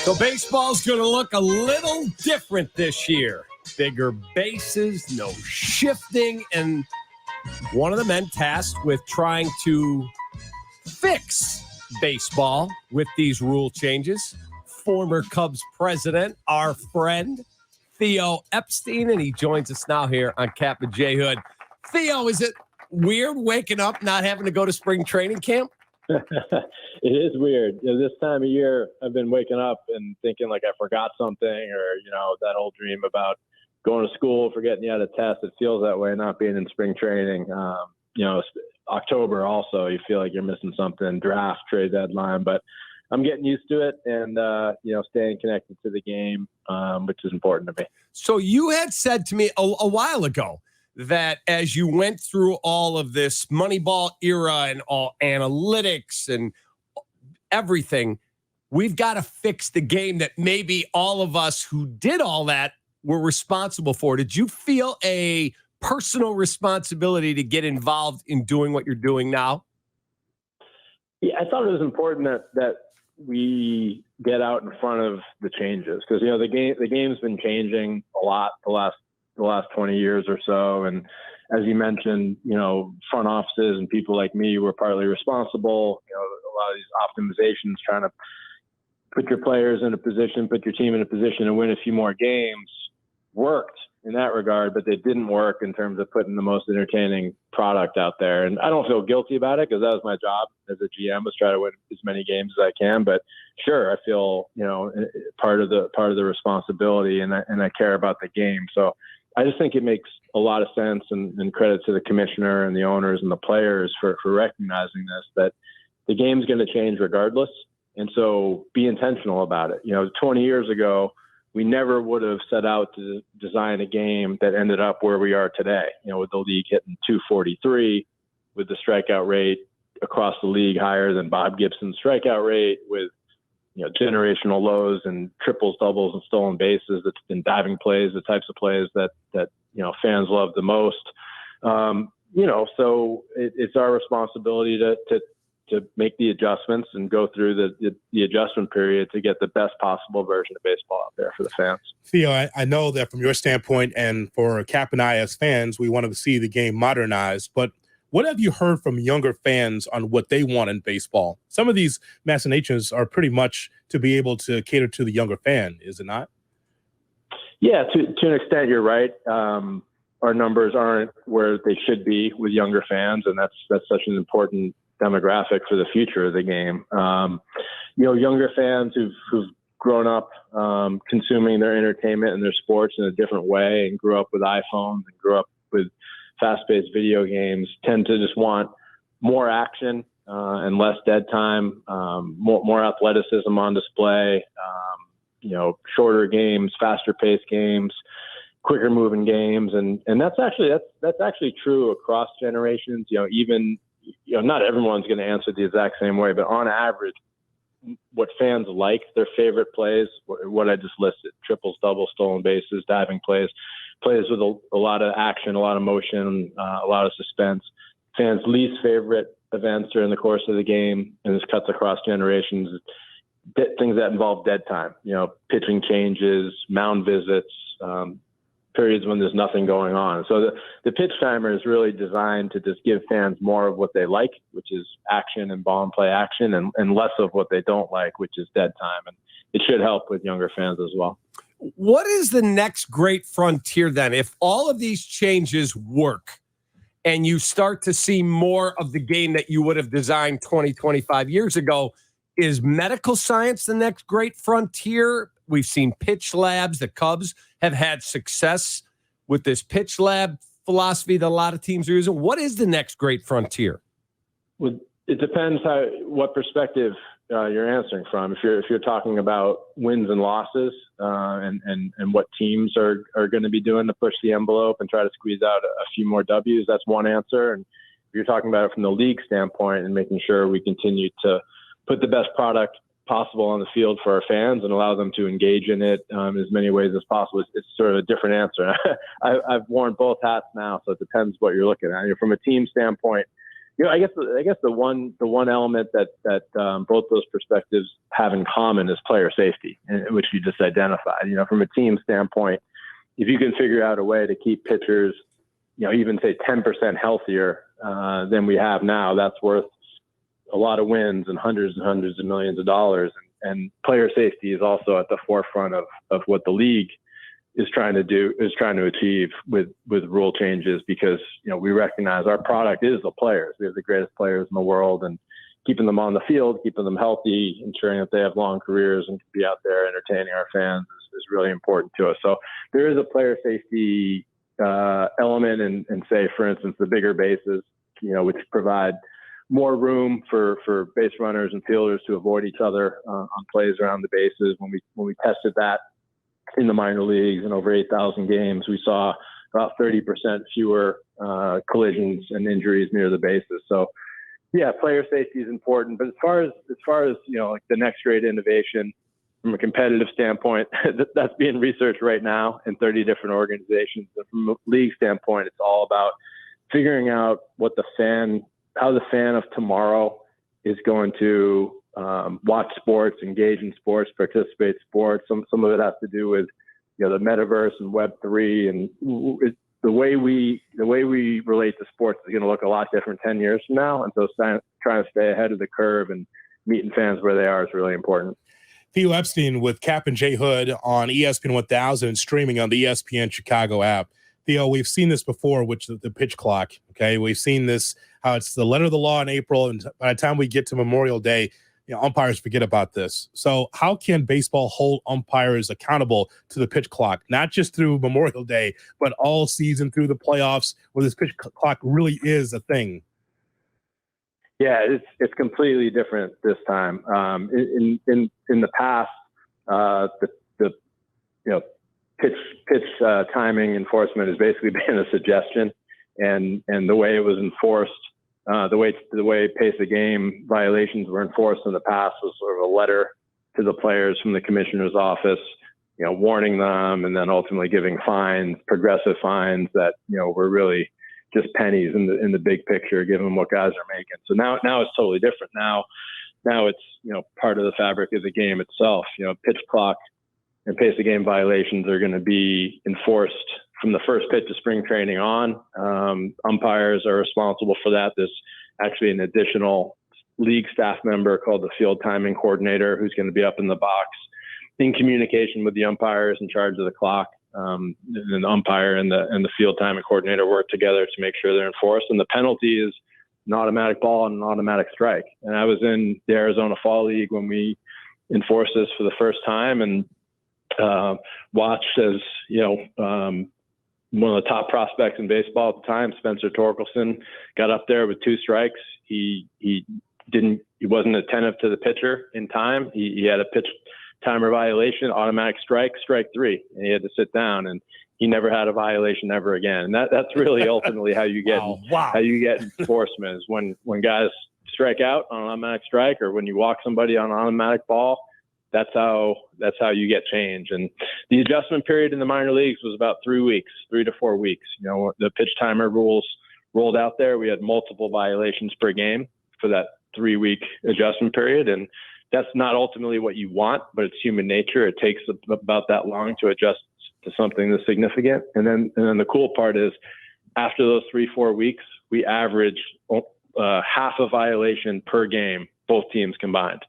So baseball's going to look a little different this year. Bigger bases, no shifting, and one of the men tasked with trying to fix baseball with these rule changes, former Cubs president, our friend, Theo Epstein, and he joins us now here on Kaplan J. Hood. Theo, is it weird waking up not having to go to spring training camp? It is weird. This time of year, I've been waking up and thinking like I forgot something, or, that old dream about going to school, forgetting you had a test. It feels that way not being in spring training. October also, you feel like you're missing something, draft, trade deadline, but I'm getting used to it and, staying connected to the game, which is important to me. So you had said to me a while ago that as you went through all of this Moneyball era and all analytics and everything, we've got to fix the game that maybe all of us who did all that were responsible for. Did you feel a personal responsibility to get involved in doing what you're doing now? Yeah, I thought it was important that we get out in front of the changes because, the game's been changing a lot the last 20 years or so. And as you mentioned, front offices and people like me were partly responsible. A lot of these optimizations, trying to put your players in a position, put your team in a position to win a few more games, worked in that regard, but they didn't work in terms of putting the most entertaining product out there. And I don't feel guilty about it because that was my job as a GM, was try to win as many games as I can. But sure, I feel, part of the responsibility, and I care about the game. So I just think it makes a lot of sense, and credit to the commissioner and the owners and the players for recognizing this, that the game's going to change regardless. And so be intentional about it. 20 years ago, we never would have set out to design a game that ended up where we are today, with the league hitting 243, with the strikeout rate across the league higher than Bob Gibson's strikeout rate, with generational lows and triples, doubles, and stolen bases, that's been diving plays, the types of plays that fans love the most. So it's our responsibility to make the adjustments and go through the adjustment period to get the best possible version of baseball out there for the fans. Theo, I know that from your standpoint and for Cap and I as fans, we wanted to see the game modernized, but what have you heard from younger fans on what they want in baseball? Some of these machinations are pretty much to be able to cater to the younger fan, is it not? Yeah, to an extent, you're right. Our numbers aren't where they should be with younger fans, and that's such an important demographic for the future of the game. Younger fans who've grown up consuming their entertainment and their sports in a different way, and grew up with iPhones and grew up with fast-paced video games, tend to just want more action and less dead time, more athleticism on display, shorter games, faster-paced games, quicker moving games, and that's actually true across generations. Even not everyone's going to answer the exact same way, but on average, what fans like, their favorite plays, what I just listed: triples, doubles, stolen bases, diving plays with a lot of action, a lot of motion, a lot of suspense. Fans' least favorite events during the course of the game, and this cuts across generations, things that involve dead time, pitching changes, mound visits, periods when there's nothing going on. So the pitch timer is really designed to just give fans more of what they like, which is action and ball and play action, and less of what they don't like, which is dead time. And it should help with younger fans as well. What is the next great frontier then? If all of these changes work and you start to see more of the game that you would have designed 20, 25 years ago, is medical science the next great frontier? We've seen pitch labs. The Cubs have had success with this pitch lab philosophy that a lot of teams are using. What is the next great frontier? Well, it depends what perspective you're answering from. If you're talking about wins and losses and what teams are going to be doing to push the envelope and try to squeeze out a few more W's, that's one answer. And if you're talking about it from the league standpoint and making sure we continue to put the best product possible on the field for our fans and allow them to engage in it as many ways as possible, it's sort of a different answer. I've worn both hats now, so it depends what you're looking at. From a team standpoint, I guess the one element that both those perspectives have in common is player safety, which you just identified. From a team standpoint, if you can figure out a way to keep pitchers, even say 10% healthier than we have now, that's worth a lot of wins and hundreds of millions of dollars. And player safety is also at the forefront of what the league is trying to achieve with rule changes, because we recognize our product is the players. We have the greatest players in the world, and keeping them on the field, keeping them healthy, ensuring that they have long careers and can be out there entertaining our fans is really important to us. So there is a player safety element in say, for instance, the bigger bases, which provide more room for base runners and fielders to avoid each other on plays around the bases. When we tested that in the minor leagues in over 8,000 games, we saw about 30% fewer collisions and injuries near the bases. So, yeah, player safety is important. But as far as like the next great innovation from a competitive standpoint, that's being researched right now in 30 different organizations. But from a league standpoint, it's all about figuring out how the fan of tomorrow is going to watch sports, engage in sports, participate in sports. Some of it has to do with the metaverse and Web3, and the way we relate to sports is going to look a lot different 10 years from now. And so trying to stay ahead of the curve and meeting fans where they are is really important. Theo Epstein with Kaplan J. Hood on ESPN 1000 and streaming on the ESPN Chicago app. Theo, we've seen this before, which the pitch clock. Okay, we've seen this, how it's the letter of the law in April, and by the time we get to Memorial Day, umpires forget about this. So how can baseball hold umpires accountable to the pitch clock, not just through Memorial Day, but all season through the playoffs, where this pitch clock really is a thing? Yeah, it's completely different this time. In the past, the pitch timing enforcement has basically been a suggestion, and the way it was enforced, the way pace of game violations were enforced in the past was sort of a letter to the players from the commissioner's office, warning them, and then ultimately giving fines, progressive fines that were really just pennies in the big picture, given what guys are making. So now it's totally different. Now it's part of the fabric of the game itself. Pitch clock and pace of game violations are going to be enforced from the first pitch of spring training on. Umpires are responsible for that. There's actually an additional league staff member called the field timing coordinator who's going to be up in the box in communication with the umpires in charge of the clock. And the umpire and the field timing coordinator work together to make sure they're enforced. And the penalty is an automatic ball and an automatic strike. And I was in the Arizona Fall League when we enforced this for the first time, and watched as one of the top prospects in baseball at the time, Spencer Torkelson, got up there with 2 strikes. He wasn't attentive to the pitcher in time. He had a pitch timer violation, automatic strike 3, and he had to sit down, and he never had a violation ever again. And that's really ultimately how you get how you get enforcement, is when guys strike out on an automatic strike, or when you walk somebody on an automatic ball. That's how you get change. And the adjustment period in the minor leagues was about 3 to 4 weeks. The pitch timer rules rolled out there. We had multiple violations per game for that 3-week adjustment period. And that's not ultimately what you want, but it's human nature. It takes about that long to adjust to something that's significant. And then the cool part is, after those 3-4 weeks, we average half a violation per game, both teams combined.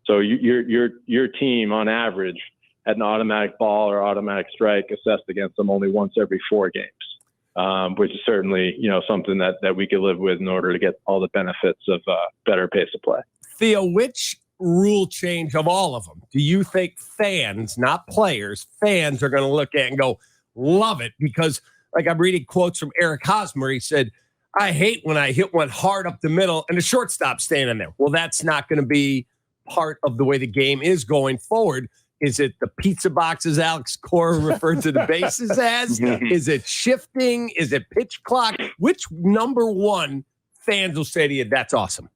So your team on average had an automatic ball or automatic strike assessed against them only once every 4 games, which is certainly something that we could live with in order to get all the benefits of better pace of play. Theo, which rule change of all of them do you think fans, not players, fans are going to look at and go, love it? Because like I'm reading quotes from Eric Hosmer, he said, I hate when I hit one hard up the middle and the shortstop standing there. Well, that's not going to be part of the way the game is going forward. Is it the pizza boxes Alex Cora referred to the bases as? Is it shifting? Is it pitch clock? Which number one fans will say to you, that's awesome?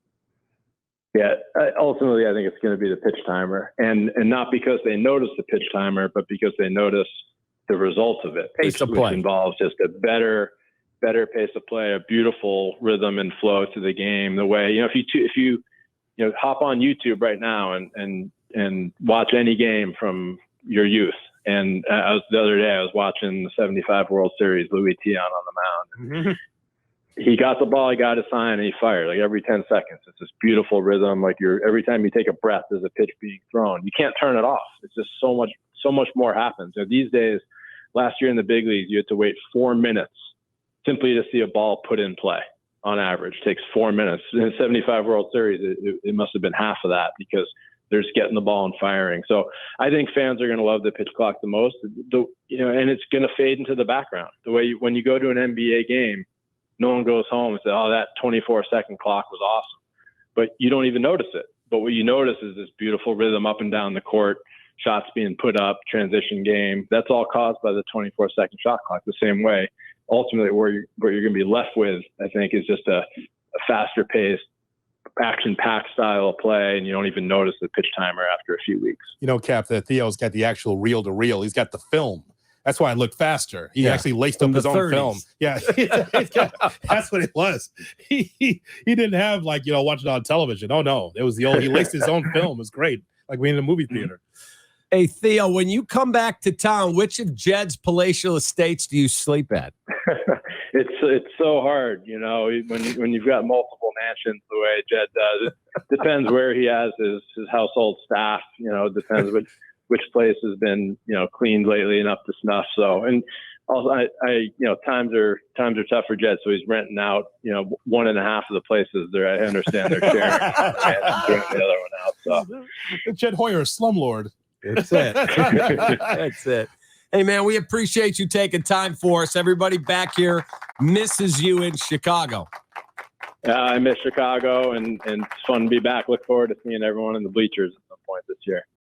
Yeah, ultimately, I think it's going to be the pitch timer, and not because they notice the pitch timer, but because they notice the results of it, which involves just a better better pace of play, a beautiful rhythm and flow to the game. The way, if you hop on YouTube right now and watch any game from your youth. And the other day I was watching the 75 World Series, Louis Tiant on the mound. Mm-hmm. He got the ball, he got a sign, and he fired like every 10 seconds. It's this beautiful rhythm. Like every time you take a breath, there's a pitch being thrown. You can't turn it off. It's just so much more happens. These days, last year in the big leagues, you had to wait 4 minutes simply to see a ball put in play. On average, it takes 4 minutes. In the 75 World Series, it must have been half of that because they're just getting the ball and firing. So I think fans are going to love the pitch clock the most. And it's going to fade into the background. The way when you go to an NBA game, no one goes home and says, "Oh, that 24-second clock was awesome," but you don't even notice it. But what you notice is this beautiful rhythm up and down the court, shots being put up, transition game. That's all caused by the 24-second shot clock. The same way, ultimately, what you're going to be left with, I think, is just a faster paced, action-packed style of play, and you don't even notice the pitch timer after a few weeks. Cap, that Theo's got the actual reel-to-reel. He's got the film. That's why it looked faster. He actually laced up his own 30s. Film. Yeah, that's what it was. He didn't have watch it on television. Oh no, it was the old. He laced his own film. It was great, like we in a movie theater. Hey Theo, when you come back to town, which of Jed's palatial estates do you sleep at? It's so hard, when you've got multiple mansions the way Jed does. It depends where he has his household staff. It depends which place has been cleaned lately and up to snuff. So, and also times are tough for Jed, so he's renting out 1.5 of the places there. I understand they're sharing the other one out. So Jed Hoyer, slumlord. That's it. That's it. Hey, man, we appreciate you taking time for us. Everybody back here misses you in Chicago. I miss Chicago, and it's fun to be back. Look forward to seeing everyone in the bleachers at some point this year.